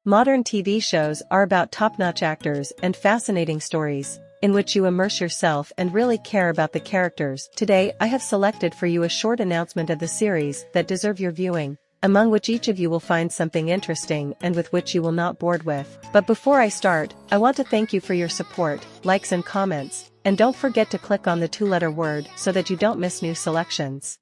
Modern TV shows are about top-notch actors and fascinating stories, in which you immerse yourself and really care about the characters. Today I have selected for you a short announcement of the series that deserve your viewing, among which each of you will find something interesting and with which you will not bored with. But before I start, I want to thank you for your support, likes and comments, and don't forget to click on the 2-letter word so that you don't miss new selections.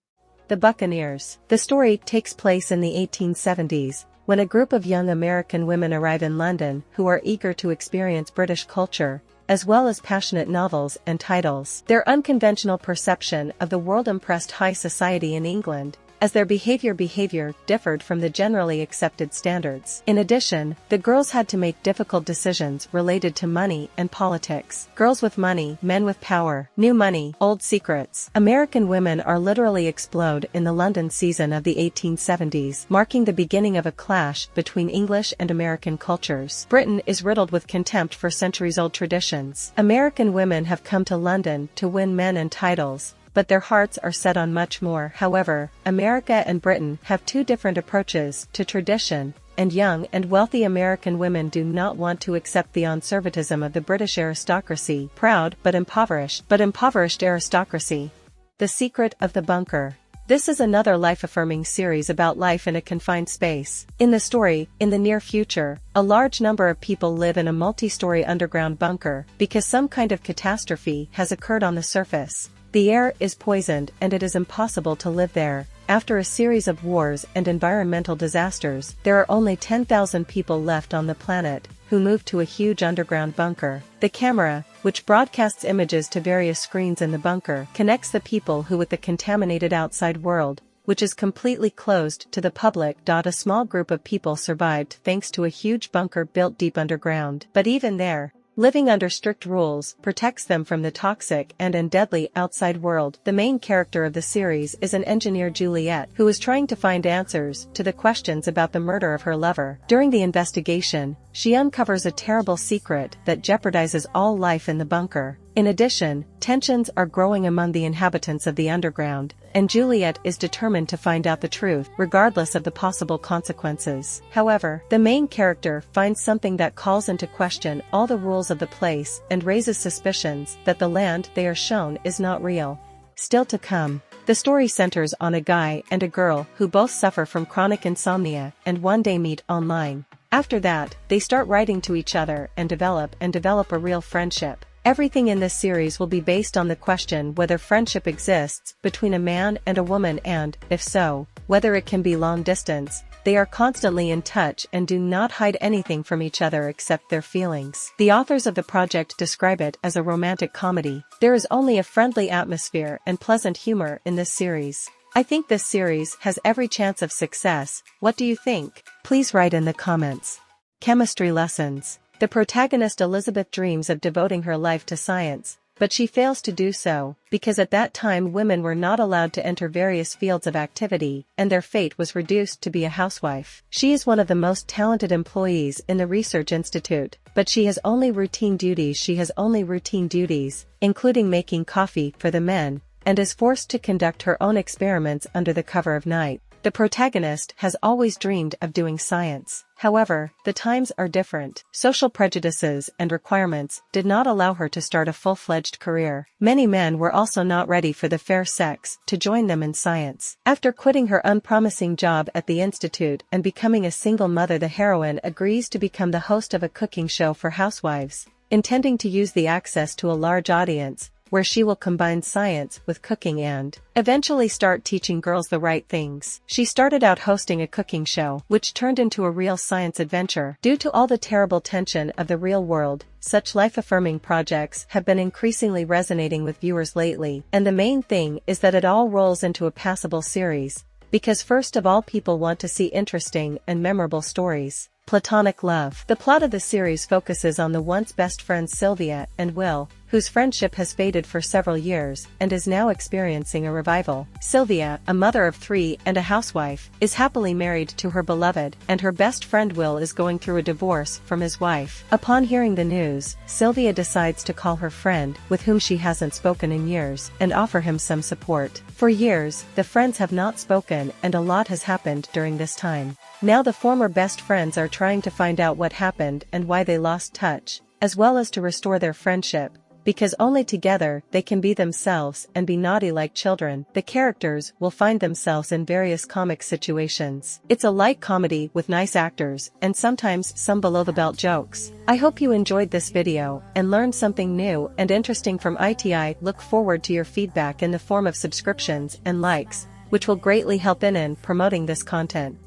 The Buccaneers. The story takes place in the 1870s, when a group of young American women arrive in London who are eager to experience British culture, as well as passionate novels and titles. Their unconventional perception of the world impressed high society in England, as their behavior differed from the generally accepted standards. In addition, the girls had to make difficult decisions related to money and politics. Girls with money, men with power, new money, old secrets. American women are literally explode in the London season of the 1870s, marking the beginning of a clash between English and American cultures. Britain is riddled with contempt for centuries-old traditions. American women have come to London to win men and titles, but their hearts are set on much more. However, America and Britain have two different approaches to tradition, and young and wealthy American women do not want to accept the conservatism of the British aristocracy, proud but impoverished aristocracy. The Secret of the Bunker. This is another life-affirming series about life in a confined space. In the story, in the near future, a large number of people live in a multi-story underground bunker because some kind of catastrophe has occurred on the surface. The air is poisoned and it is impossible to live there. After a series of wars and environmental disasters, there are only 10,000 people left on the planet, who move to a huge underground bunker. The camera, which broadcasts images to various screens in the bunker, connects the people with the contaminated outside world, which is completely closed to the public. A small group of people survived thanks to a huge bunker built deep underground. But even there, living under strict rules protects them from the toxic and deadly outside world. The main character of the series is an engineer, Juliet, who is trying to find answers to the questions about the murder of her lover. During the investigation, she uncovers a terrible secret that jeopardizes all life in the bunker. In addition, tensions are growing among the inhabitants of the underground, and Juliet is determined to find out the truth, regardless of the possible consequences. However, the main character finds something that calls into question all the rules of the place and raises suspicions that the land they are shown is not real. Still to come. The story centers on a guy and a girl who both suffer from chronic insomnia and one day meet online. After that, they start writing to each other and develop a real friendship. Everything in this series will be based on the question whether friendship exists between a man and a woman, and, if so, whether it can be long distance. They are constantly in touch and do not hide anything from each other except their feelings. The authors of the project describe it as a romantic comedy. There is only a friendly atmosphere and pleasant humor in this series. I think this series has every chance of success. What do you think? Please write in the comments. Chemistry lessons. The protagonist Elizabeth dreams of devoting her life to science, but she fails to do so, because at that time women were not allowed to enter various fields of activity, and their fate was reduced to be a housewife. She is one of the most talented employees in the research institute, but she has only routine duties, including making coffee for the men, and is forced to conduct her own experiments under the cover of night. The protagonist has always dreamed of doing science. However, the times are different. Social prejudices and requirements did not allow her to start a full-fledged career. Many men were also not ready for the fair sex to join them in science. After quitting her unpromising job at the institute and becoming a single mother, the heroine agrees to become the host of a cooking show for housewives, intending to use the access to a large audience, where she will combine science with cooking and eventually start teaching girls the right things. She started out hosting a cooking show, which turned into a real science adventure. Due to all the terrible tension of the real world, such life-affirming projects have been increasingly resonating with viewers lately, and the main thing is that it all rolls into a passable series, because first of all, people want to see interesting and memorable stories. Platonic love. The plot of the series focuses on the once best friends Sylvia and Will, whose friendship has faded for several years and is now experiencing a revival. Sylvia, a mother of 3 and a housewife, is happily married to her beloved, and her best friend Will is going through a divorce from his wife. Upon hearing the news, Sylvia decides to call her friend, with whom she hasn't spoken in years, and offer him some support. For years, the friends have not spoken, and a lot has happened during this time. Now the former best friends are trying to find out what happened and why they lost touch, as well as to restore their friendship, because only together they can be themselves and be naughty like children. The characters will find themselves in various comic situations. It's a light comedy with nice actors and sometimes some below-the-belt jokes. I hope you enjoyed this video and learned something new and interesting from ITI. Look forward to your feedback in the form of subscriptions and likes, which will greatly help in promoting this content.